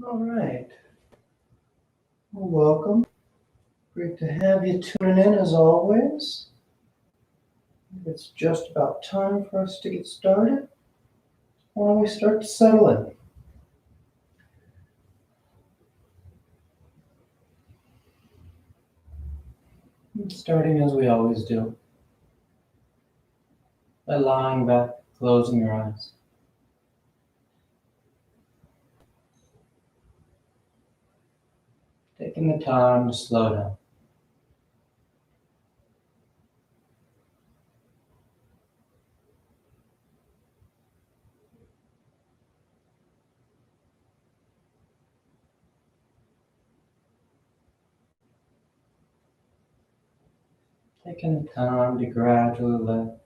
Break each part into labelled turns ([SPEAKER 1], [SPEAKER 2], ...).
[SPEAKER 1] All right. Well, welcome. Great to have you tuning in as always. It's just about time for us to get started. Why don't we start to settle in? Starting as we always do, by lying back, closing your eyes. Taking the time to slow down. Taking the time to gradually let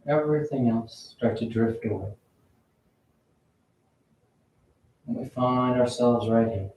[SPEAKER 1] everything else start to drift away. And we find ourselves right here.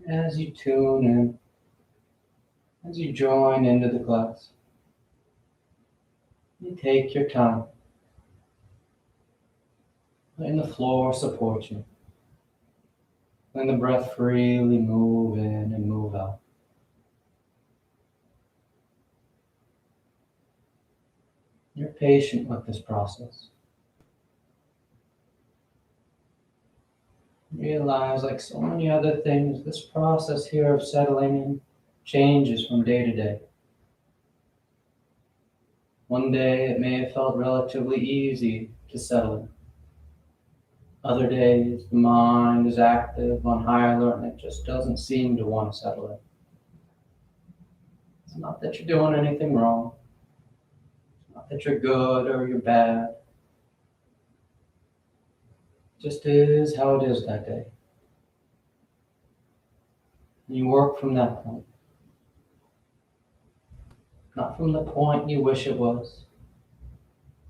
[SPEAKER 1] As you tune in, as you join into the class, you take your time. Letting the floor support you. Letting the breath freely move in and move out. You're patient with this process. Realize, like so many other things, this process here of settling in changes from day to day. One day it may have felt relatively easy to settle in. Other days the mind is active, on high alert, and it just doesn't seem to want to settle in. It's not that you're doing anything wrong. It's not that you're good or you're bad. It just is how it is that day. And you work from that point. Not from the point you wish it was.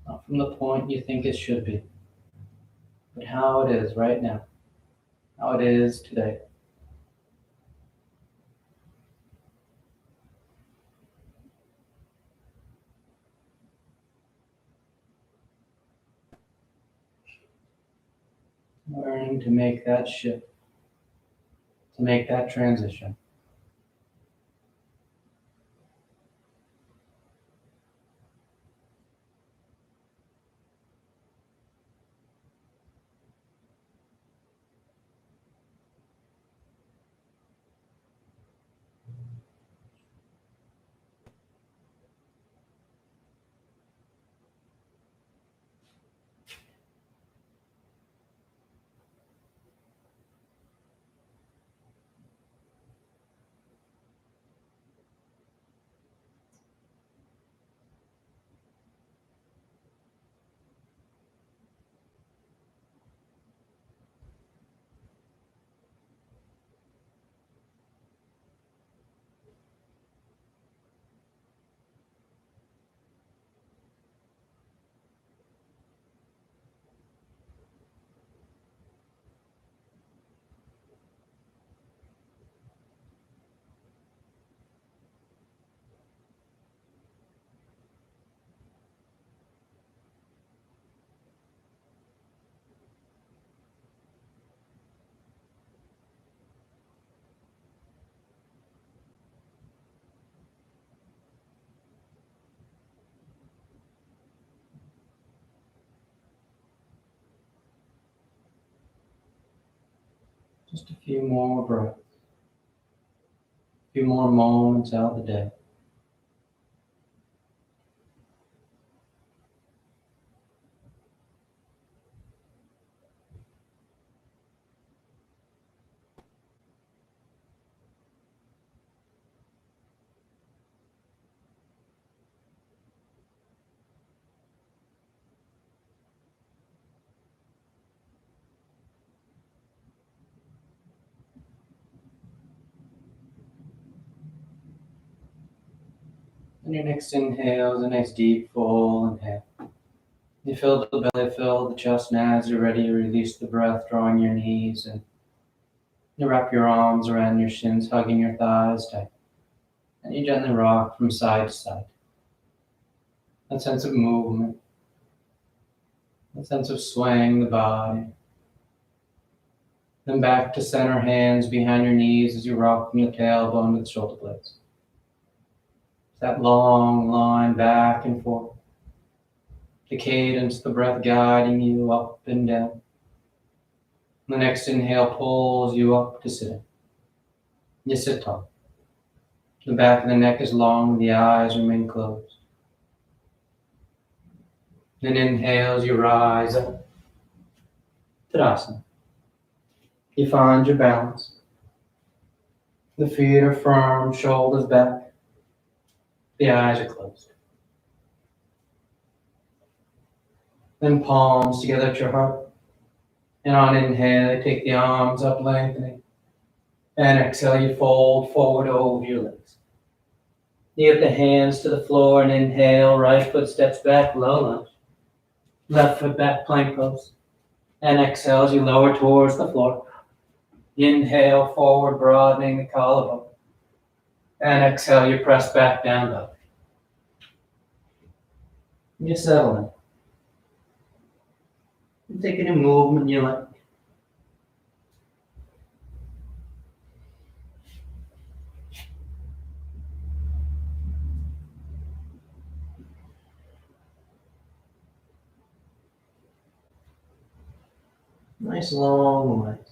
[SPEAKER 1] Not from the point you think it should be. But how it is right now. How it is today. Learning to make that shift. To make that transition. Just a few more breaths. A few more moments out of the day. And your next inhale is a nice deep full inhale. You fill the belly, fill the chest, and as you're ready, you release the breath, drawing your knees, and you wrap your arms around your shins, hugging your thighs tight. And you gently rock from side to side. That sense of movement, that sense of swaying the body. Then back to center, hands behind your knees as you rock from the tailbone to the shoulder blades. That long line back and forth. The cadence, the breath guiding you up and down. The next inhale pulls you up to sitting. You sit tall. The back of the neck is long, the eyes remain closed. Then inhale as you rise up. Tadasana. You find your balance. The feet are firm, shoulders back. The eyes are closed. Then palms together at your heart. And on inhale, take the arms up, lengthening. And exhale, you fold forward over your legs. You get the hands to the floor and inhale, right foot steps back, low lunge. Left foot back, plank pose. And exhale as you lower towards the floor. Inhale, forward, broadening the collarbone. And exhale, you press back down low. You settle in. You take any movement you like. Nice long legs.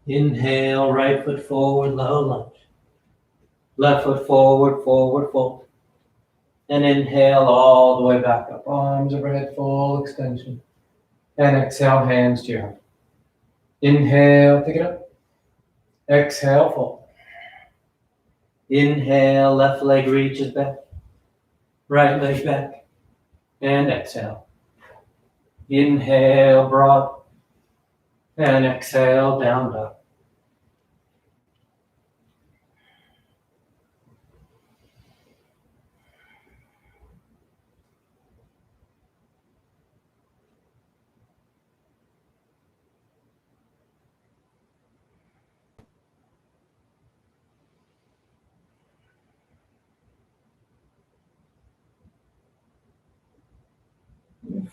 [SPEAKER 1] Inhale, right foot forward, low lunge. Left foot forward, forward fold. And inhale all the way back up. Arms overhead, full extension. And exhale, hands to your heart. Inhale, pick it up. Exhale, fold. Inhale, left leg reaches back. Right leg back. And exhale. Inhale, broad. And exhale, down dog.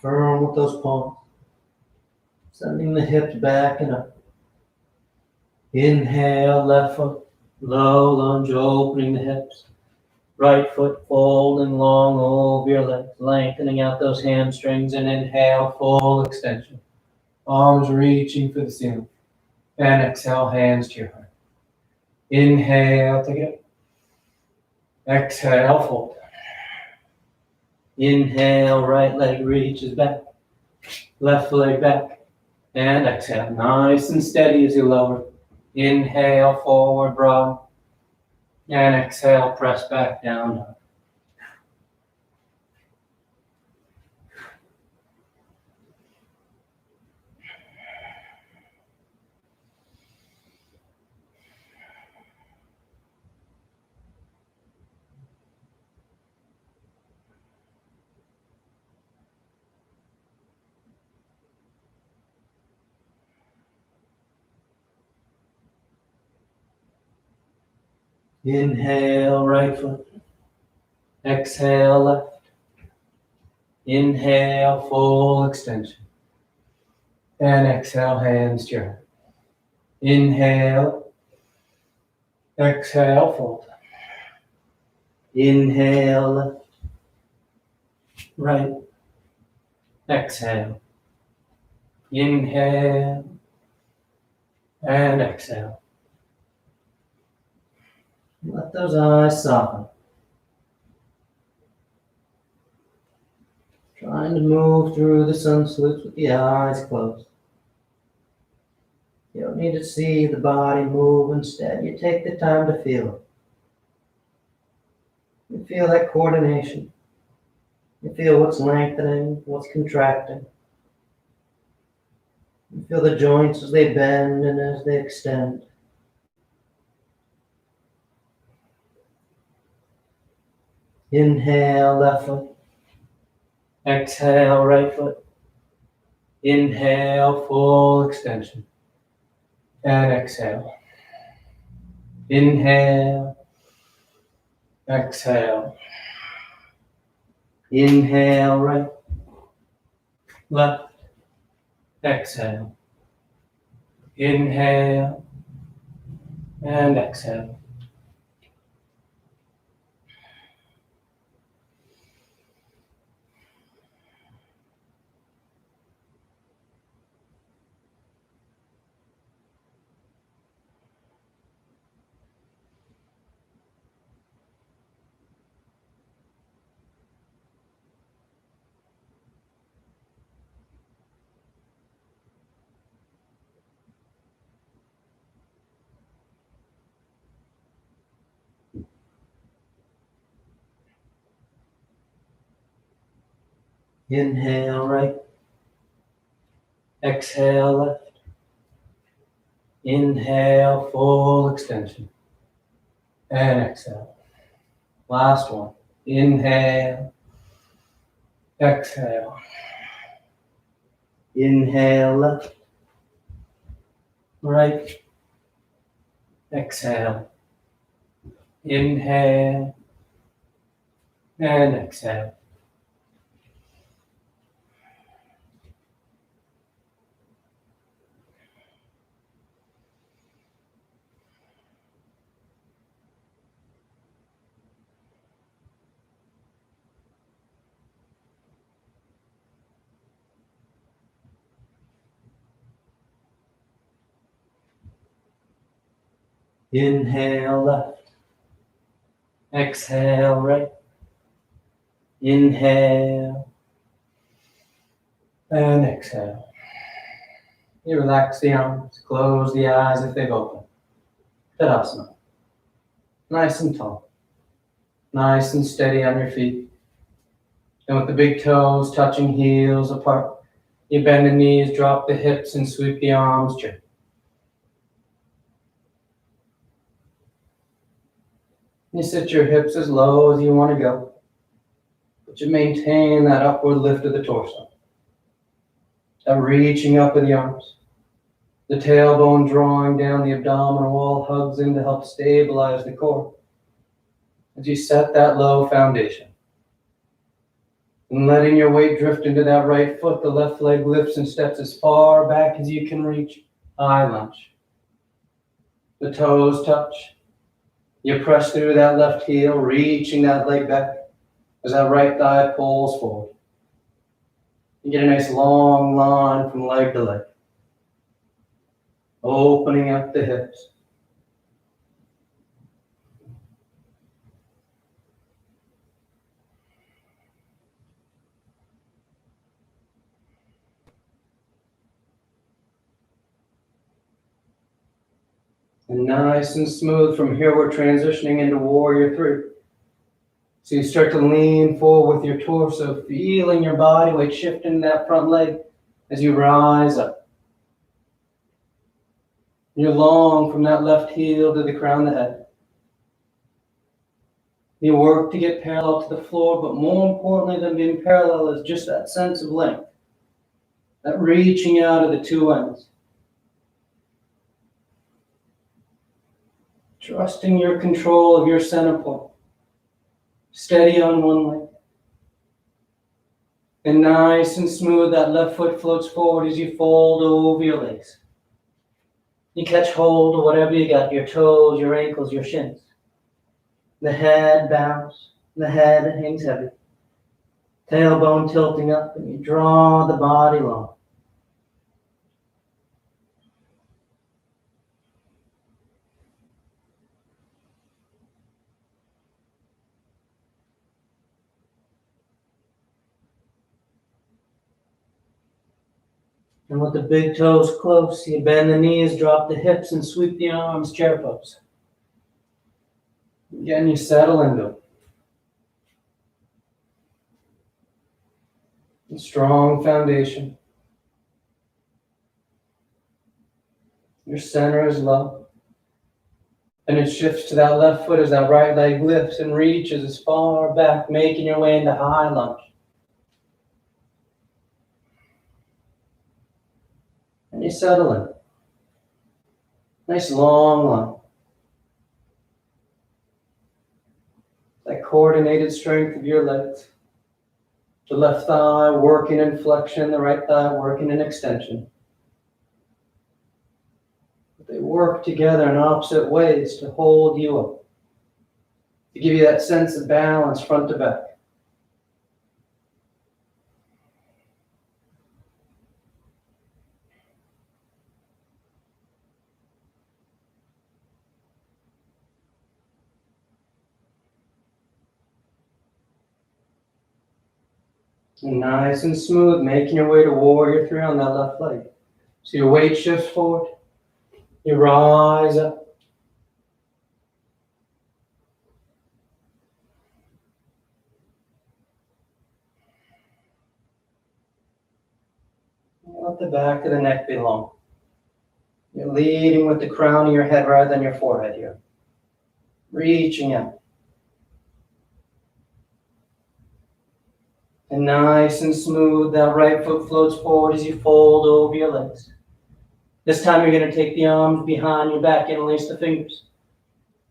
[SPEAKER 1] Firm with those palms. Sending the hips back and up. Inhale, left foot, low lunge, opening the hips. Right foot folding long over your legs, lengthening out those hamstrings, and inhale, full extension. Arms reaching for the ceiling. And exhale, hands to your heart. Inhale, take it up. Exhale, fold. Inhale, right leg reaches back. Left leg back. And exhale, nice and steady as you lower. Inhale, forward, broad. And exhale, press back down. Inhale, right foot. Exhale, left. Inhale, full extension. And exhale, hands to your heart. Inhale. Exhale, fold. Inhale, left, right. Exhale. Inhale and exhale. Let those eyes soften. Trying to move through the sun salutes with the eyes closed. You don't need to see the body move. Instead, you take the time to feel it. You feel that coordination. You feel what's lengthening, what's contracting. You feel the joints as they bend and as they extend. Inhale, left foot. Exhale, right foot. Inhale, full extension. And exhale. Inhale. Exhale. Inhale, right. Left. Exhale. Inhale. And exhale. Inhale, right. Exhale, left. Inhale, full extension. And exhale. Last one. Inhale. Exhale. Inhale, left. Right. Exhale. Inhale. And exhale. Inhale, left. Exhale, right. Inhale. And exhale. You relax the arms, close the eyes if they've opened. Tadasana. Nice and tall. Nice and steady on your feet. And with the big toes touching heels apart, you bend the knees, drop the hips, and sweep the arms gently. You sit your hips as low as you want to go, but you maintain that upward lift of the torso. That reaching up of the arms. The tailbone drawing down the abdominal wall hugs in to help stabilize the core. As you set that low foundation. And letting your weight drift into that right foot, the left leg lifts and steps as far back as you can reach. High lunge. The toes touch. You press through that left heel, reaching that leg back as that right thigh pulls forward. You get a nice long line from leg to leg. Opening up the hips. And nice and smooth from here, we're transitioning into Warrior 3. So you start to lean forward with your torso, feeling your body weight shift into that front leg as you rise up. You're long from that left heel to the crown of the head. You work to get parallel to the floor, but more importantly than being parallel is just that sense of length. That reaching out of the two ends. Trusting your control of your center point. Steady on one leg. And nice and smooth, that left foot floats forward as you fold over your legs. You catch hold of whatever you got, your toes, your ankles, your shins. The head bows. The head hangs heavy. Tailbone tilting up, and you draw the body long. And with the big toes close, you bend the knees, drop the hips, and sweep the arms, chair pose. Again, you settle into a strong foundation. Your center is low. And it shifts to that left foot as that right leg lifts and reaches as far back, making your way into high lunge. And you settle in. Nice long line. That coordinated strength of your legs. The left thigh working in flexion, the right thigh working in extension. But they work together in opposite ways to hold you up, to give you that sense of balance front to back. Nice and smooth, making your way to warrior three on that left leg. So your weight shifts forward. You rise up. Let the back of the neck be long. You're leading with the crown of your head rather than your forehead here. Reaching out. And nice and smooth, that right foot floats forward as you fold over your legs. This time you're going to take the arms behind your back, interlace the fingers.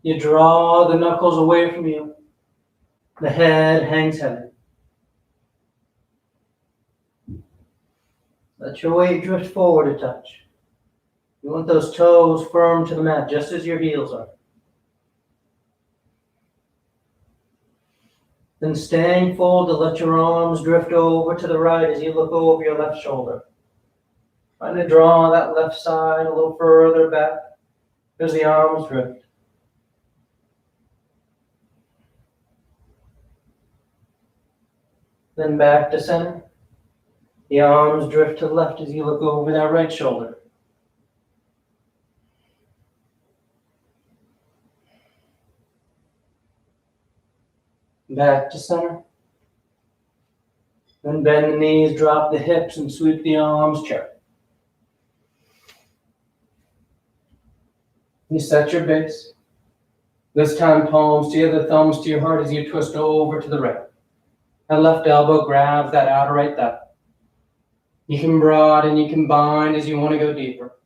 [SPEAKER 1] You draw the knuckles away from you. The head hangs heavy. Let your weight drift forward a touch. You want those toes firm to the mat, just as your heels are. Then staying folded, let your arms drift over to the right as you look over your left shoulder. Trying to draw that left side a little further back as the arms drift. Then back to center. The arms drift to the left as you look over that right shoulder. Back to center. Then bend the knees, drop the hips, and sweep the arms, chair. You set your base. This time, palms together, thumbs to your heart as you twist over to the right. That left elbow grabs that outer right thigh. You can broaden, you can bind as you want to go deeper.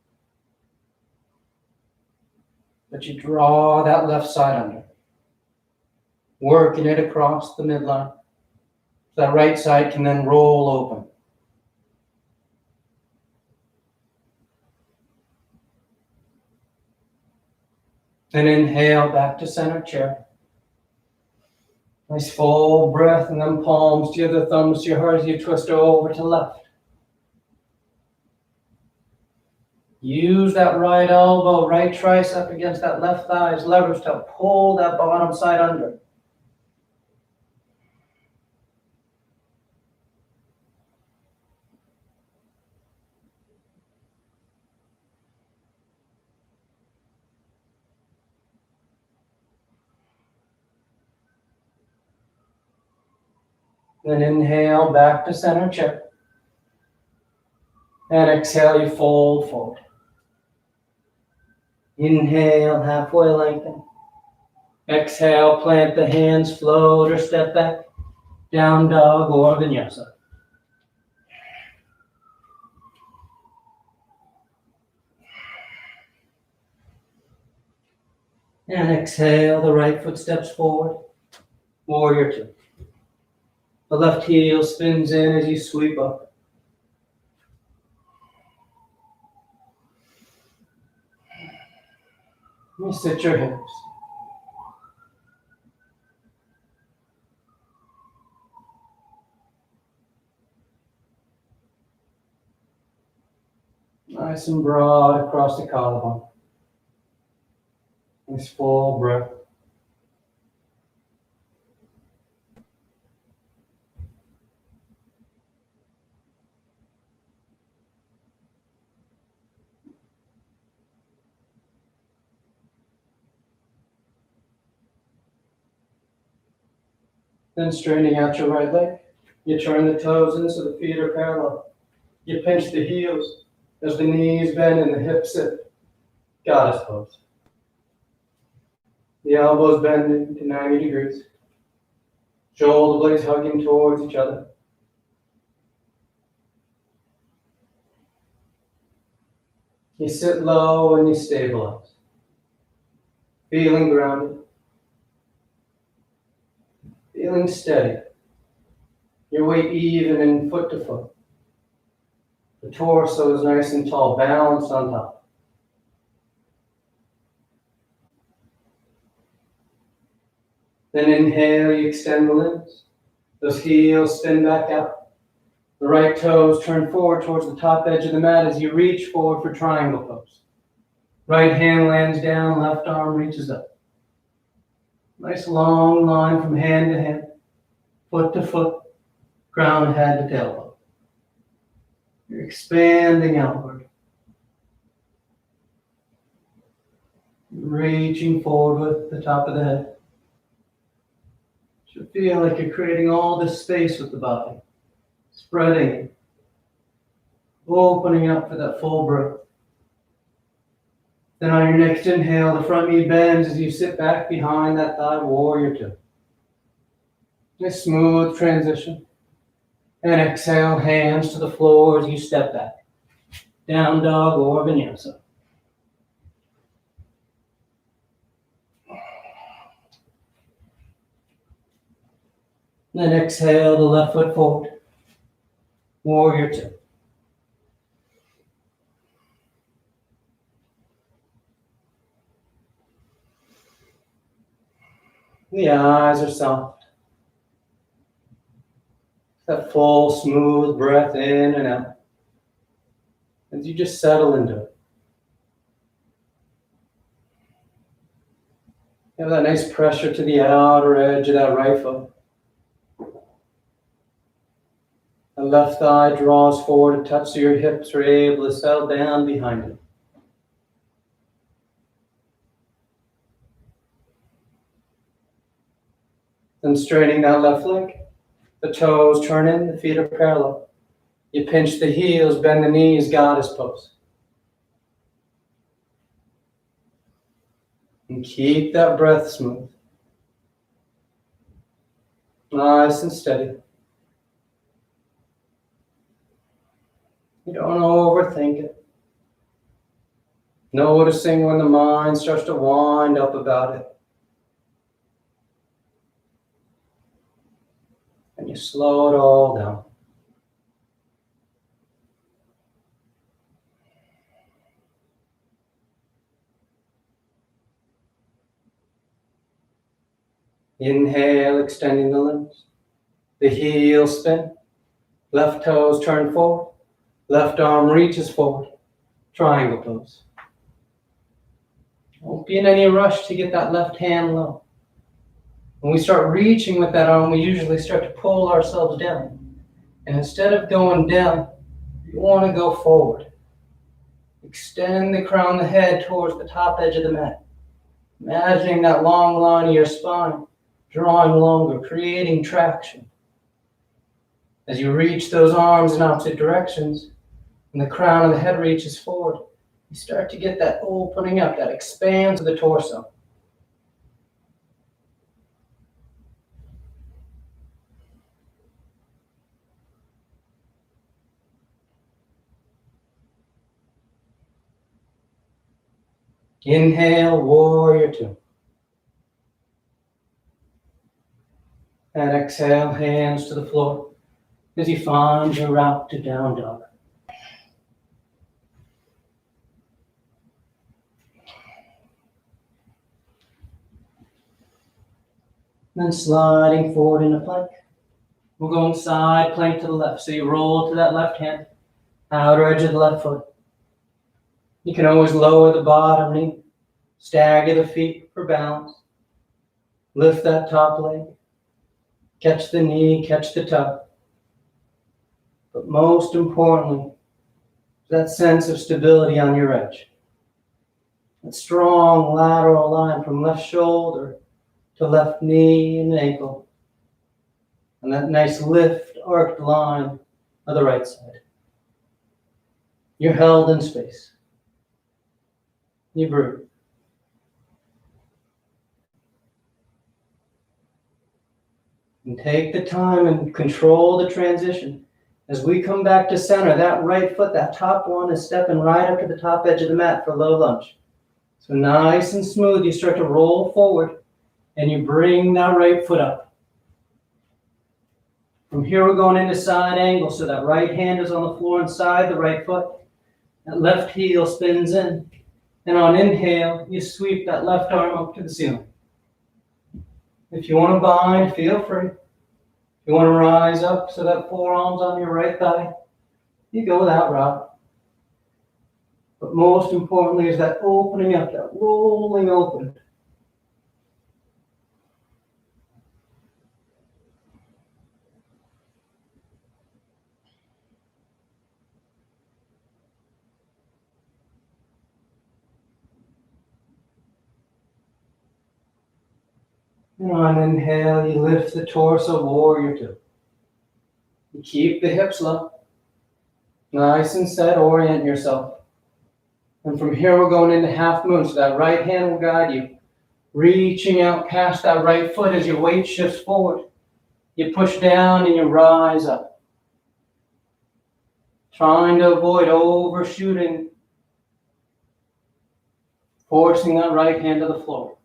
[SPEAKER 1] But you draw that left side under. Working it across the midline. That right side can then roll open. And inhale back to center chair. Nice full breath, and then palms to the thumbs to your heart as you twist over to left. Use that right elbow, right tricep against that left thigh as leverage to pull that bottom side under. Then inhale back to center chair. And exhale, you fold forward. Inhale, halfway lengthen. Exhale, plant the hands, float or step back. Down dog or vinyasa. And exhale, the right foot steps forward. Warrior two. The left heel spins in as you sweep up. You sit your hips. Nice and broad across the collarbone. Nice full breath. Then straightening out your right leg. You turn the toes in so the feet are parallel. You pinch the heels as the knees bend and the hips sit. Goddess pose. The elbows bending to 90 degrees. Shoulder blades hugging towards each other. You sit low and you stabilize. Feeling grounded. Feeling steady. Your weight even and foot to foot. The torso is nice and tall, balanced on top. Then inhale, you extend the limbs. Those heels spin back out. The right toes turn forward towards the top edge of the mat as you reach forward for triangle pose. Right hand lands down, left arm reaches up. Nice long line from hand to hand, foot to foot, crown head to tailbone. You're expanding outward. Reaching forward with the top of the head. Should feel like you're creating all this space with the body. Spreading it. Opening up for that full breath. Then on your next inhale, the front knee bends as you sit back behind that thigh, warrior two. A smooth transition. And exhale, hands to the floor as you step back. Down dog or vinyasa. Then exhale the left foot forward. Warrior two. The eyes are soft. That full, smooth breath in and out. As you just settle into it. You have that nice pressure to the outer edge of that right foot. The left thigh draws forward to touch so your hips are able to settle down behind it. Then straightening that left leg. The toes turn in, the feet are parallel. You pinch the heels, bend the knees, goddess pose. And keep that breath smooth. Nice and steady. You don't overthink it. Noticing when the mind starts to wind up about it. And you slow it all down. Inhale, extending the limbs. The heels spin. Left toes turn forward. Left arm reaches forward. Triangle pose. Don't be in any rush to get that left hand low. When we start reaching with that arm, we usually start to pull ourselves down. And instead of going down, you want to go forward. Extend the crown of the head towards the top edge of the mat. Imagining that long line of your spine drawing longer, creating traction. As you reach those arms in opposite directions, and the crown of the head reaches forward, you start to get that opening up, that expanse of the torso. Inhale, warrior two. And exhale, hands to the floor as you find your route to down dog. Then sliding forward in a plank. We're going side plank to the left. So you roll to that left hand, outer edge of the left foot. You can always lower the bottom knee, stagger the feet for balance, lift that top leg, catch the knee, catch the toe. But most importantly, that sense of stability on your edge. That strong lateral line from left shoulder to left knee and ankle. And that nice lift, arced line of the right side. You're held in space. You breathe. And take the time and control the transition. As we come back to center, that right foot, that top one, is stepping right up to the top edge of the mat for a low lunge. So nice and smooth, you start to roll forward and you bring that right foot up. From here, we're going into side angle. So that right hand is on the floor inside the right foot. That left heel spins in. And on inhale, you sweep that left arm up to the ceiling. If you want to bind, feel free. If you want to rise up so that forearm's on your right thigh, you go that route. But most importantly is that opening up, that rolling open. And on inhale, you lift the torso, warrior two. You keep the hips low. Nice and set, orient yourself. And from here, we're going into half moon. So that right hand will guide you. Reaching out past that right foot as your weight shifts forward. You push down and you rise up. Trying to avoid overshooting. Forcing that right hand to the floor.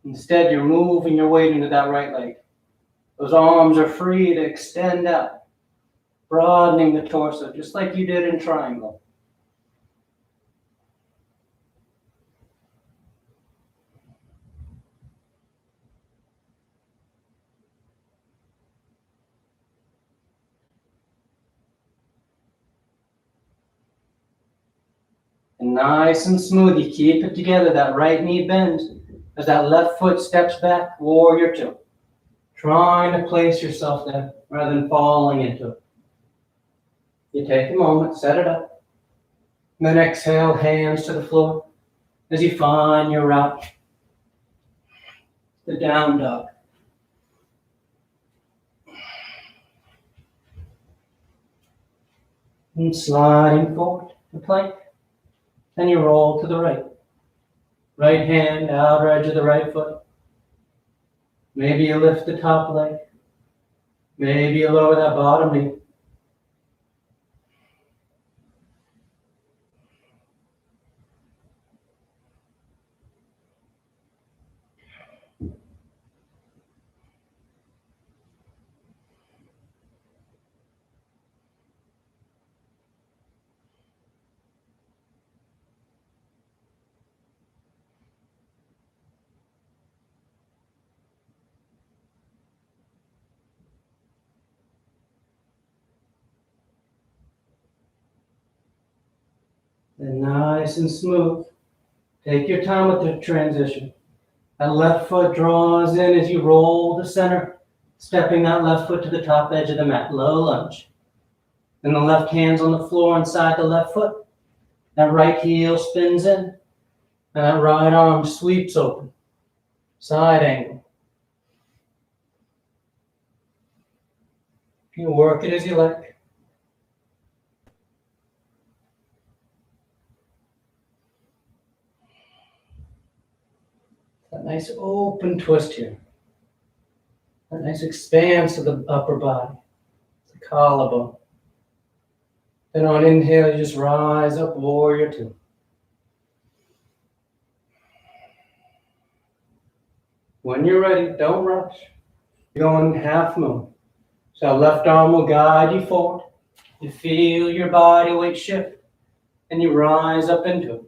[SPEAKER 1] Instead, you're moving your weight into that right leg. Those arms are free to extend out, broadening the torso, just like you did in triangle. And nice and smooth, you keep it together. That right knee bends as that left foot steps back, warrior two. Trying to place yourself there rather than falling into it. You take a moment, set it up. And then exhale, hands to the floor as you find your route. The down dog. And sliding forward, the plank. Then you roll to the right. Right hand, outer edge of the right foot. Maybe you lift the top leg. Maybe you lower that bottom knee. And nice and smooth. Take your time with the transition. That left foot draws in as you roll to center, stepping that left foot to the top edge of the mat, low lunge. Then the left hand's on the floor inside the left foot. That right heel spins in, and that right arm sweeps open. Side angle. You work it as you like. That nice open twist here. That nice expanse of the upper body. The collarbone. Then on inhale, you just rise up, warrior two. When you're ready, don't rush. You're going half moon. So left arm will guide you forward. You feel your body weight shift, and you rise up into it.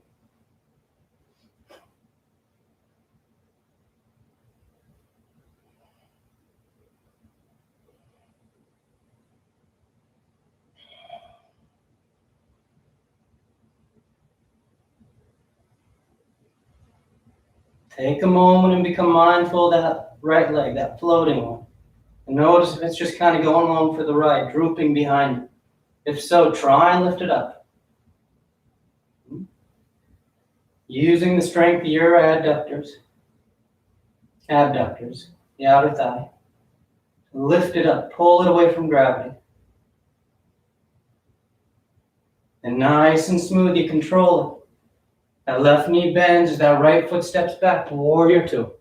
[SPEAKER 1] Take a moment and become mindful of that right leg, that floating one. And notice if it's just kind of going along for the ride, drooping behind you. If so, try and lift it up. Using the strength of your abductors, the outer thigh. Lift it up, pull it away from gravity. And nice and smooth, you control it. That left knee bends as that right foot steps back, warrior two.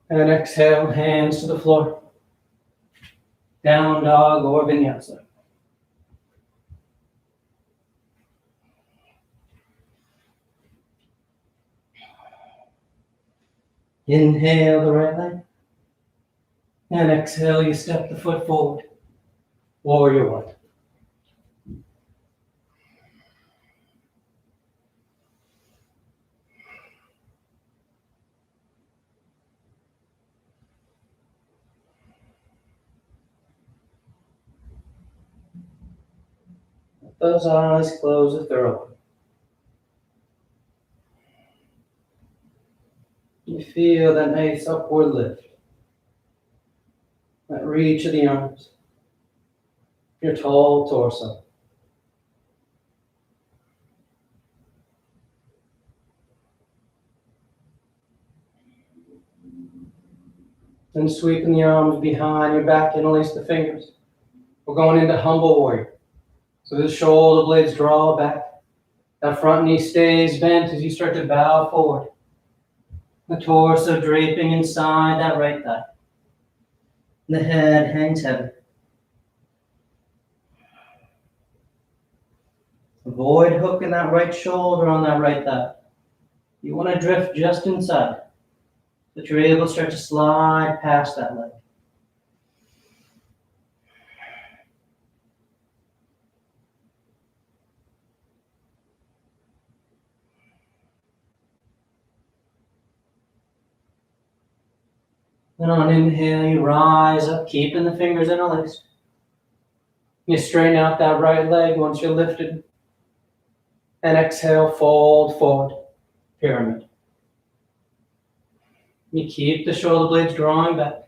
[SPEAKER 1] And exhale, hands to the floor. Down dog or vinyasa. Inhale the right leg. And exhale, you step the foot forward. Warrior one. Let those eyes close if they're open. You feel that nice upward lift. That reach of the arms. Your tall torso. Then sweeping the arms behind your back, interlace the fingers. We're going into humble warrior. So the shoulder blades draw back. That front knee stays bent as you start to bow forward. The torso draping inside that right thigh. The head hangs heavy. Avoid hooking that right shoulder on that right thigh. You want to drift just inside, so that you're able to start to slide past that leg. Then on inhale, you rise up, keeping the fingers interlaced. You straighten out that right leg once you're lifted. And exhale, fold forward, pyramid. You keep the shoulder blades drawing back.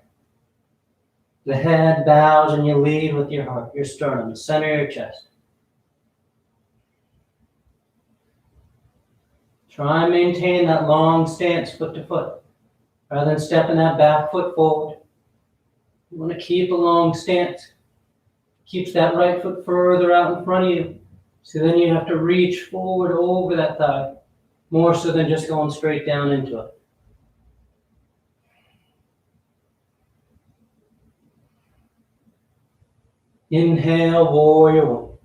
[SPEAKER 1] The head bows and you lead with your heart, your sternum, the center of your chest. Try and maintain that long stance foot to foot, rather than stepping that back foot forward. You want to keep a long stance. Keeps that right foot further out in front of you. So then you have to reach forward over that thigh, more so than just going straight down into it. Inhale, warrior one.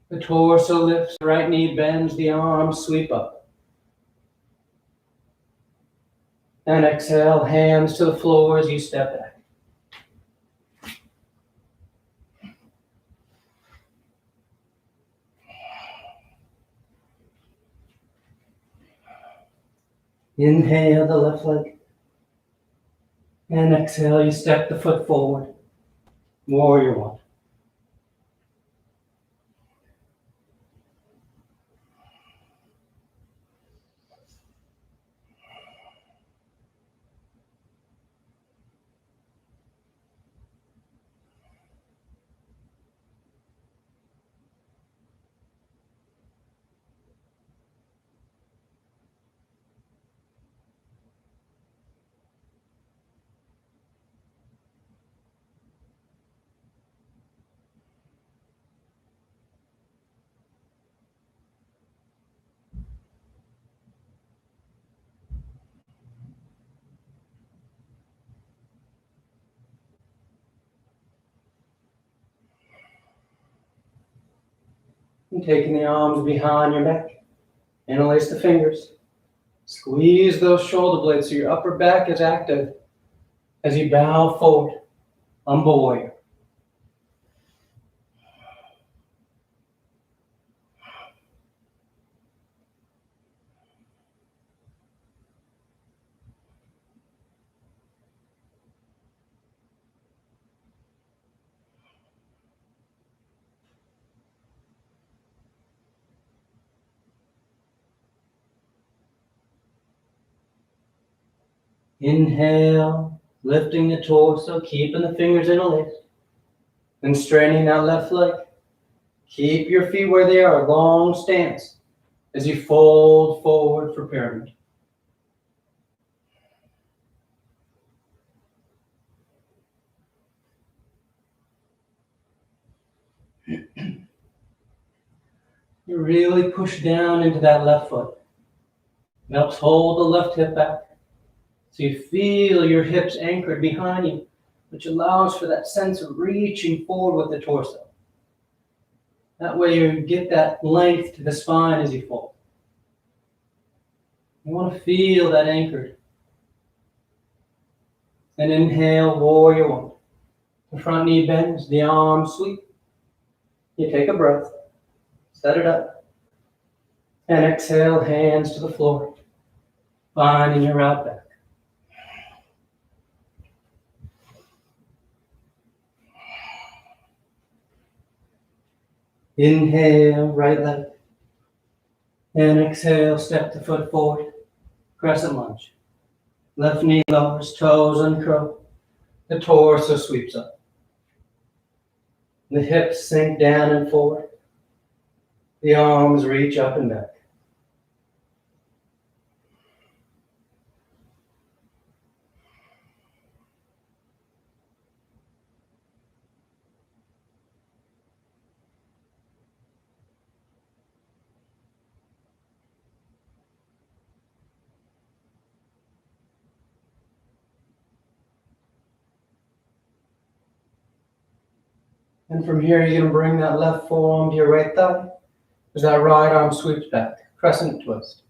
[SPEAKER 1] The torso lifts, the right knee bends, the arms sweep up. And exhale, hands to the floor as you step back. Inhale the left leg. And exhale, you step the foot forward. Warrior one. And taking the arms behind your back. Interlace the fingers. Squeeze those shoulder blades so your upper back is active as you bow forward. Humble warrior. Inhale, lifting the torso, keeping the fingers interlaced, and straightening that left leg. Keep your feet where they are, long stance, as you fold forward for pyramid. You really push down into that left foot. It helps hold the left hip back. So you feel your hips anchored behind you, which allows for that sense of reaching forward with the torso. That way you get that length to the spine as you fold. You want to feel that anchored. And inhale, warrior one. The front knee bends, the arms sweep. You take a breath, set it up, and exhale, hands to the floor, finding your route back. Inhale, right leg. And exhale, step the foot forward, crescent lunge. Left knee lowers, toes uncurl. The torso sweeps up. The hips sink down and forward. The arms reach up and back. And from here, you're going to bring that left forearm to your right thigh as that right arm sweeps back, crescent twist.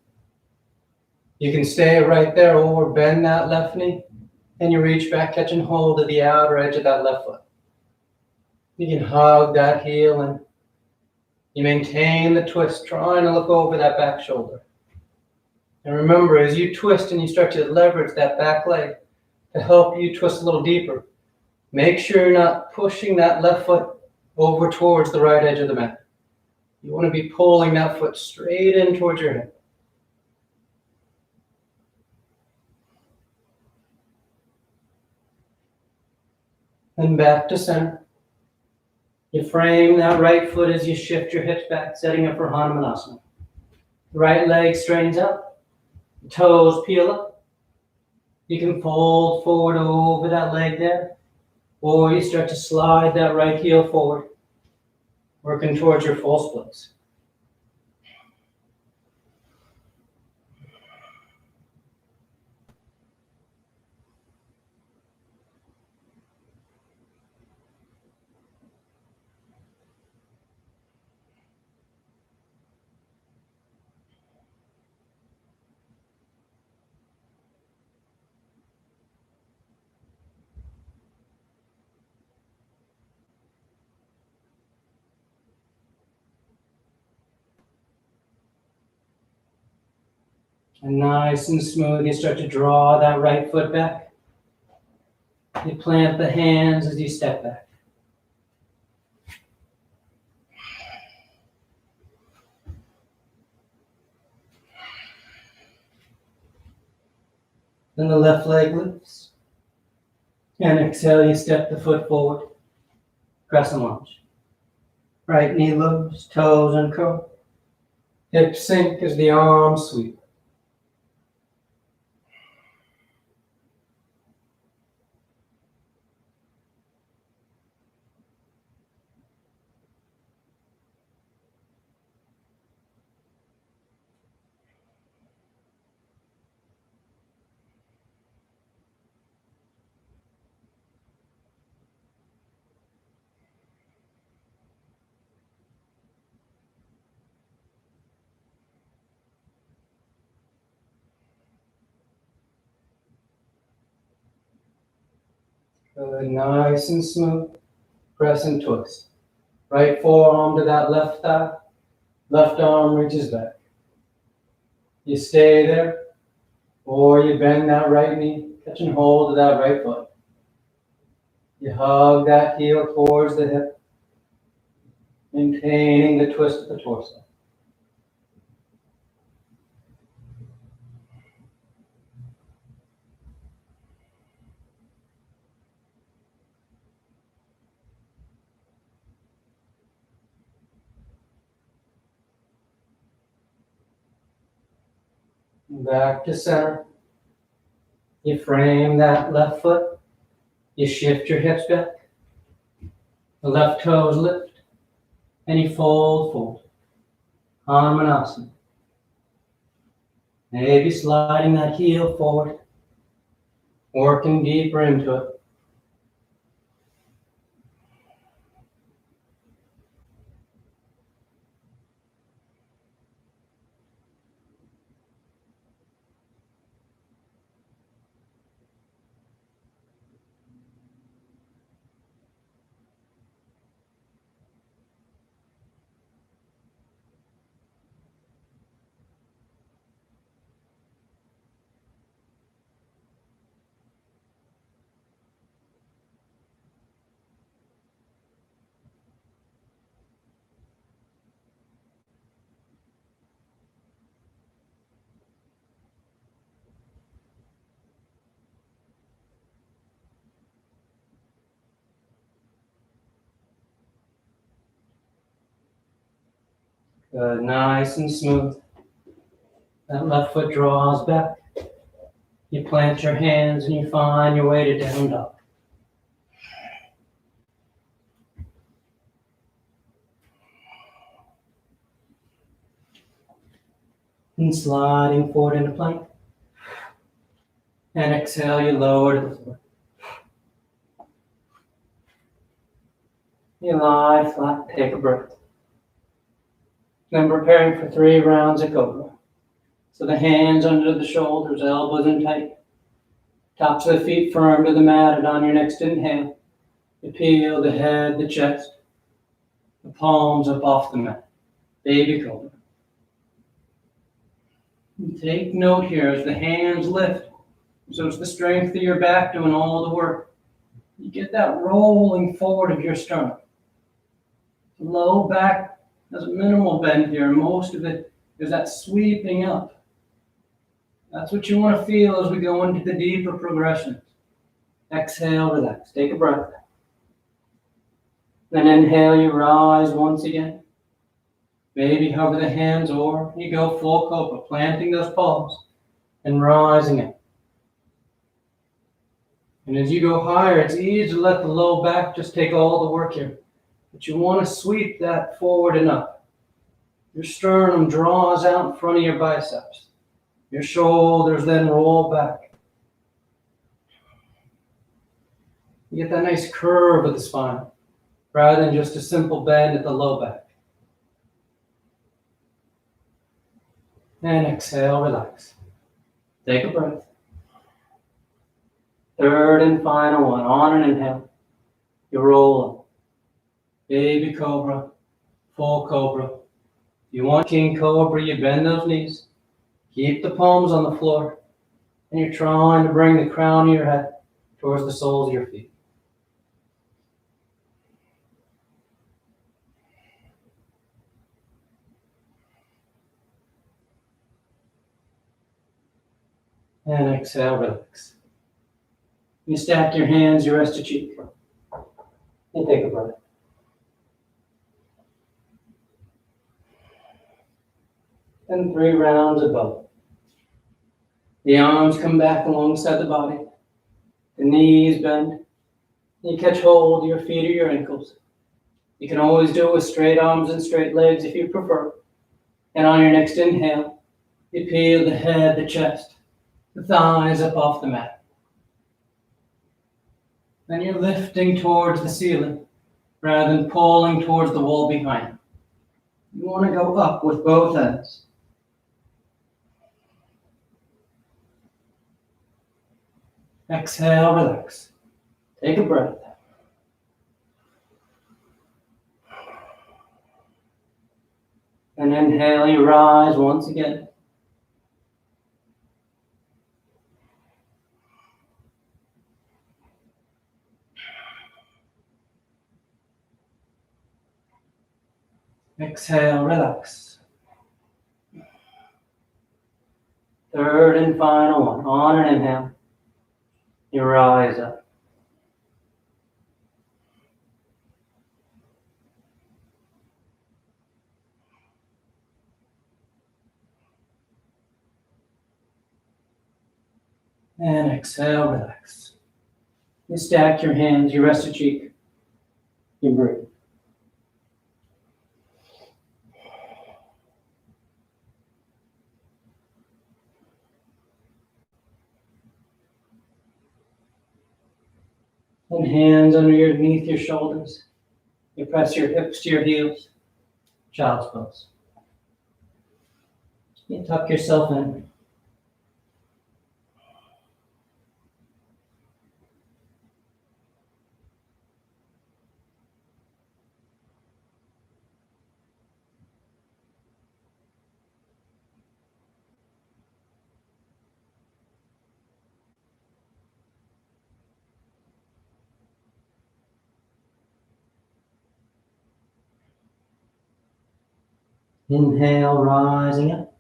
[SPEAKER 1] You can stay right there or bend that left knee and you reach back, catching hold of the outer edge of that left foot. You can hug that heel and you maintain the twist, trying to look over that back shoulder. And remember, as you twist and you start to leverage that back leg to help you twist a little deeper, make sure you're not pushing that left foot over towards the right edge of the mat. You want to be pulling that foot straight in towards your hip. And back to center. You frame that right foot as you shift your hips back, setting up for Hanumanasana. The right leg straightens up, the toes peel up. You can fold forward over that leg there, or you start to slide that right heel forward, working towards your full splits. And nice and smooth, you start to draw that right foot back. You plant the hands as you step back. Then the left leg lifts. And exhale, you step the foot forward. Crescent lunge. Right knee lowers, toes uncurl. Hips sink as the arms sweep. Good, nice and smooth. Crescent twist. Right forearm to that left thigh. Left arm reaches back. You stay there, or you bend that right knee, catching hold of that right foot. You hug that heel towards the hip, maintaining the twist of the torso.
[SPEAKER 2] Back to center. You frame that left foot. You shift your hips back. The left toes lift. And you fold. Hanumanasana. Maybe sliding that heel forward. Working deeper into it. Good, nice and smooth. That left foot draws back. You plant your hands and you find your way to down dog. And sliding forward into plank. And exhale, you lower to the floor. You lie flat, take a breath. Then preparing for 3 rounds of cobra. So the hands under the shoulders, elbows in tight. Tops of the feet firm to the mat, and on your next inhale, you peel the head, the chest, the palms up off the mat. Baby cobra. And take note here as the hands lift. So it's the strength of your back doing all the work. You get that rolling forward of your sternum. The low back has a minimal bend here. Most of it is that sweeping up. That's what you want to feel as we go into the deeper progressions. Exhale, relax. Take a breath. Then inhale, you rise once again. Maybe hover the hands, or you go full cobra, planting those palms and rising up. And as you go higher, it's easy to let the low back just take all the work here. But you want to sweep that forward and up. Your sternum draws out in front of your biceps. Your shoulders then roll back. You get that nice curve of the spine, rather than just a simple bend at the low back. And exhale, relax. Take a breath. Third and final one. On an inhale, you roll up. Baby cobra, full cobra. If you want king cobra, you bend those knees. Keep the palms on the floor. And you're trying to bring the crown of your head towards the soles of your feet. And exhale, relax. You stack your hands, you rest your cheek. And take a breath. And 3 rounds of both. The arms come back alongside the body. The knees bend. You catch hold of your feet or your ankles. You can always do it with straight arms and straight legs if you prefer. And on your next inhale, you peel the head, the chest, the thighs up off the mat. Then you're lifting towards the ceiling rather than pulling towards the wall behind you. You want to go up with both ends. Exhale, relax. Take a breath. And inhale, you rise once again. Exhale, relax. Third and final one. On an inhale, you rise up. And exhale, relax. You stack your hands, you rest your cheek. You breathe. And hands underneath your shoulders. You press your hips to your heels. Child's pose. You tuck yourself in. Inhale, rising up.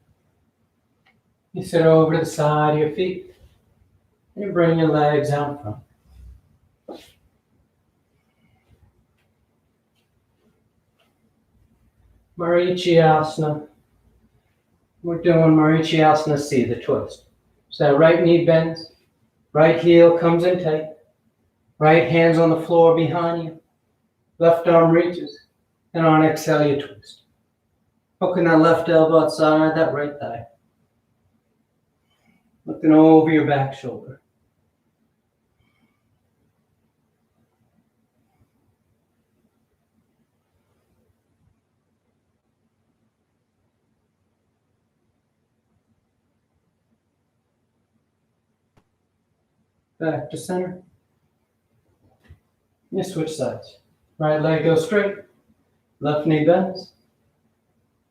[SPEAKER 2] You sit over to the side of your feet. And you bring your legs out front. Marichyasana. We're doing Marichyasana C, the twist. So that right knee bends, right heel comes in tight, right hand's on the floor behind you, left arm reaches, and on exhale you twist. Hooking that left elbow outside that right thigh. Looking over your back shoulder. Back to center. You switch sides. Right leg goes straight, left knee bends,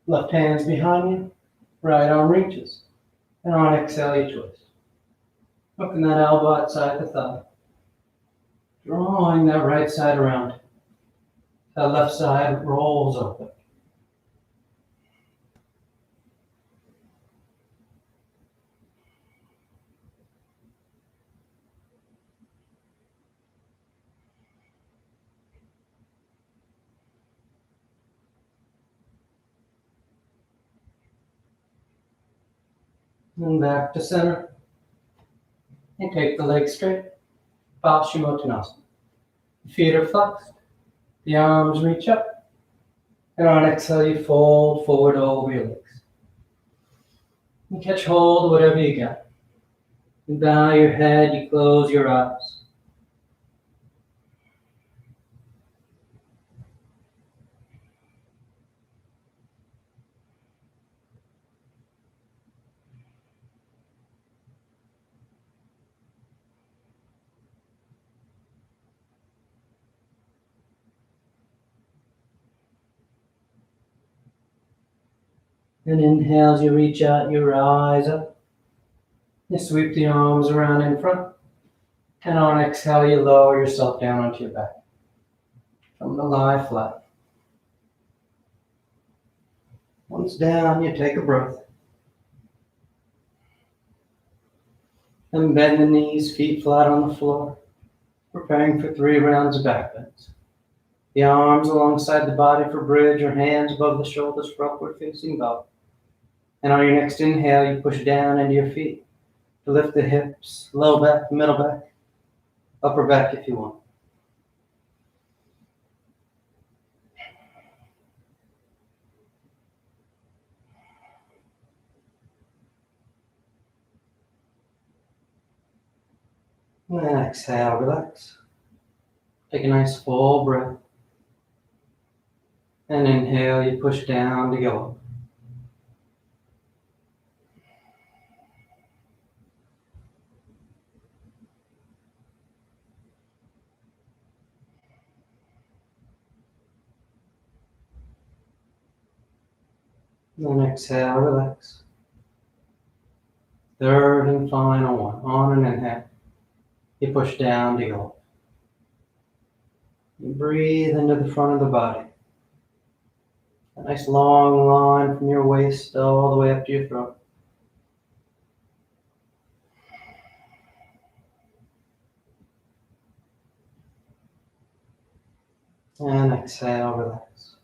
[SPEAKER 2] left hand's behind you, right arm reaches, and on exhale you twist. Hooking that elbow outside the thigh. Drawing that right side around. That left side rolls open. And back to center. And take the legs straight. Paschimottanasana. The feet are flexed. The arms reach up. And on exhale, you fold forward over your legs. You catch hold of whatever you got. You bow your head, you close your eyes. And inhale as you reach out, you rise up. You sweep the arms around in front. And on exhale, you lower yourself down onto your back. From the lie flat. Once down, you take a breath. And bend the knees, feet flat on the floor. Preparing for 3 rounds of back bends. The arms alongside the body for bridge or hands above the shoulders for upward facing dog. And on your next inhale, you push down into your feet to lift the hips, low back, middle back, upper back if you want. And then exhale, relax. Take a nice full breath. And inhale, you push down to go up. And then exhale, relax. Third and final one. On an inhale. You push down to go up. You breathe into the front of the body. A nice long line from your waist all the way up to your throat. And exhale, relax.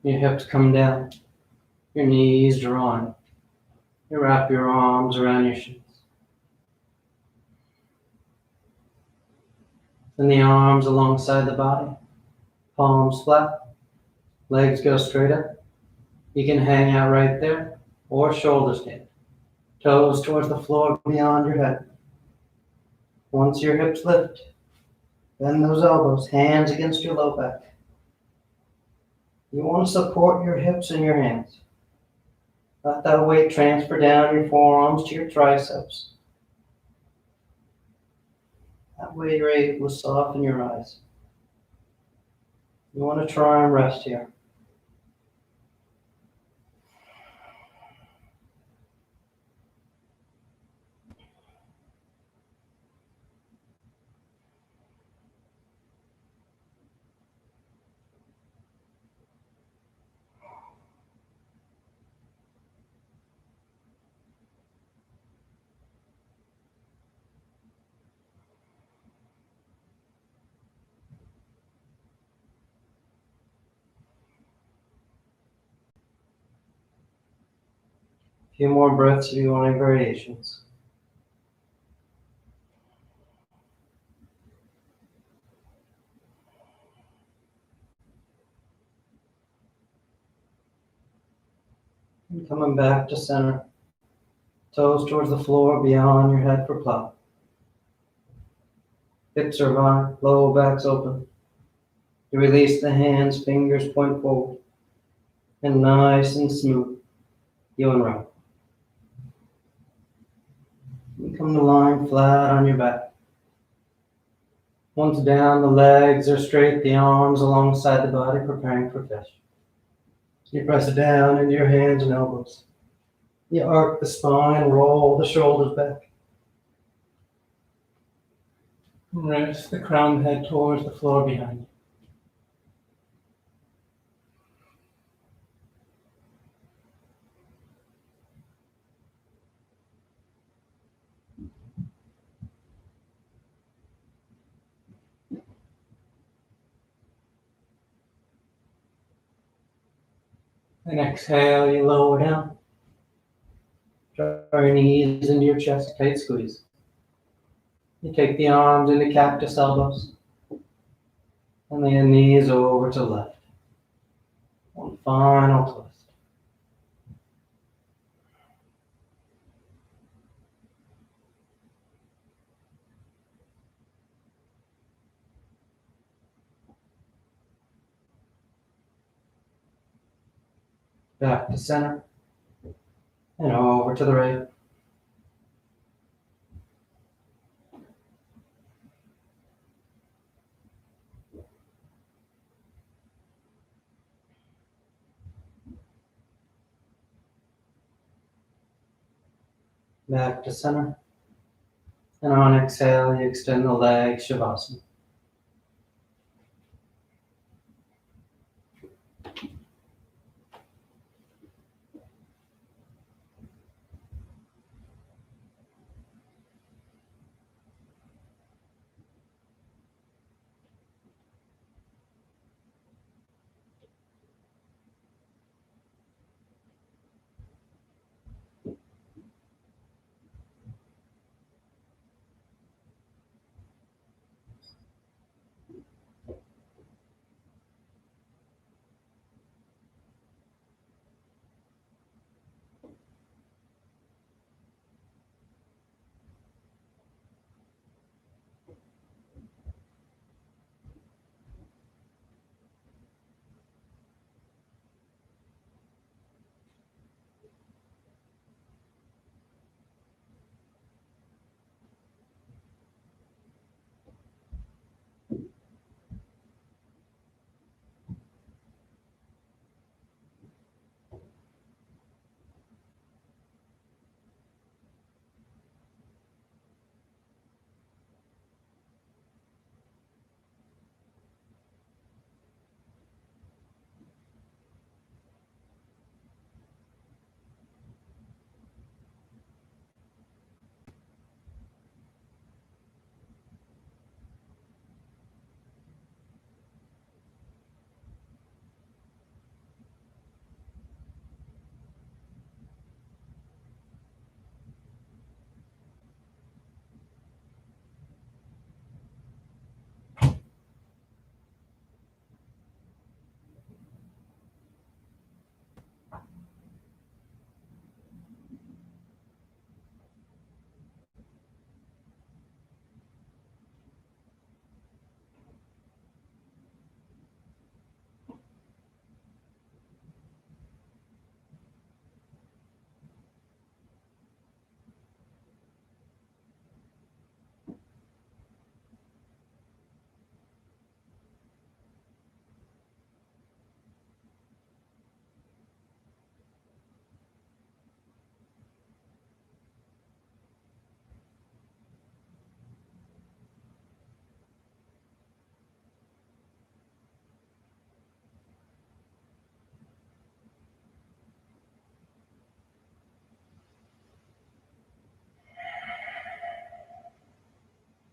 [SPEAKER 2] Your hips come down. Your knees drawn. You wrap your arms around your shins. And the arms alongside the body, palms flat, legs go straight up. You can hang out right there or shoulder stand, toes towards the floor beyond your head. Once your hips lift, bend those elbows, hands against your low back. You want to support your hips in your hands. Let that weight transfer down your forearms to your triceps. That way you're able to soften your eyes. You want to try and rest here. A few more breaths if you want any variations. And coming back to center. Toes towards the floor beyond your head for plow. Hips are wide, low back's open. You release the hands, fingers point forward. And nice and smooth, you unroll. You come to lying flat on your back. Once down, the legs are straight, the arms alongside the body, preparing for fish. You press it down into your hands and elbows. You arc the spine, roll the shoulders back. Rest the crown of the head towards the floor behind you. And exhale, you lower down. Draw your knees into your chest, tight squeeze. You take the arms into cactus elbows. And the knees over to the left. One final twist. Back to center. And over to the right. Back to center. And on exhale, you extend the legs, Shavasana.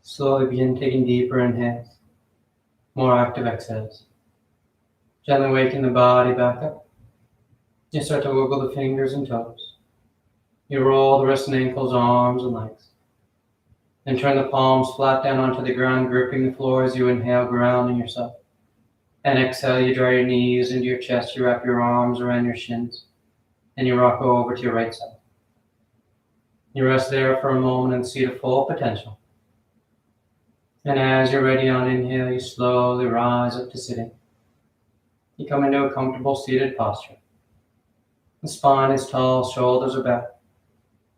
[SPEAKER 2] Slowly begin taking deeper inhales, more active exhales. Gently waking the body back up. You start to wiggle the fingers and toes. You roll the wrists and ankles, arms and legs. Then turn the palms flat down onto the ground, gripping the floor as you inhale, grounding yourself. And exhale, you draw your knees into your chest, you wrap your arms around your shins, and you rock over to your right side. You rest there for a moment and see the full potential. And as you're ready on inhale, you slowly rise up to sitting. You come into a comfortable seated posture. The spine is tall, shoulders are back,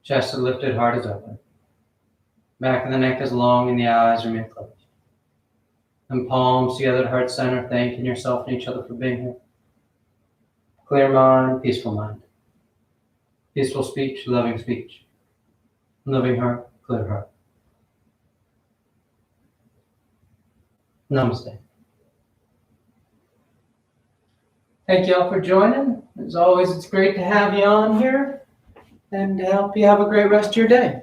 [SPEAKER 2] chest is lifted, heart is open. Back of the neck is long and the eyes remain closed. And palms together at heart center, thanking yourself and each other for being here. Clear mind, peaceful mind. Peaceful speech, loving speech. Loving heart, clear heart. Namaste. Thank you all for joining. As always, it's great to have you on here and help you have a great rest of your day.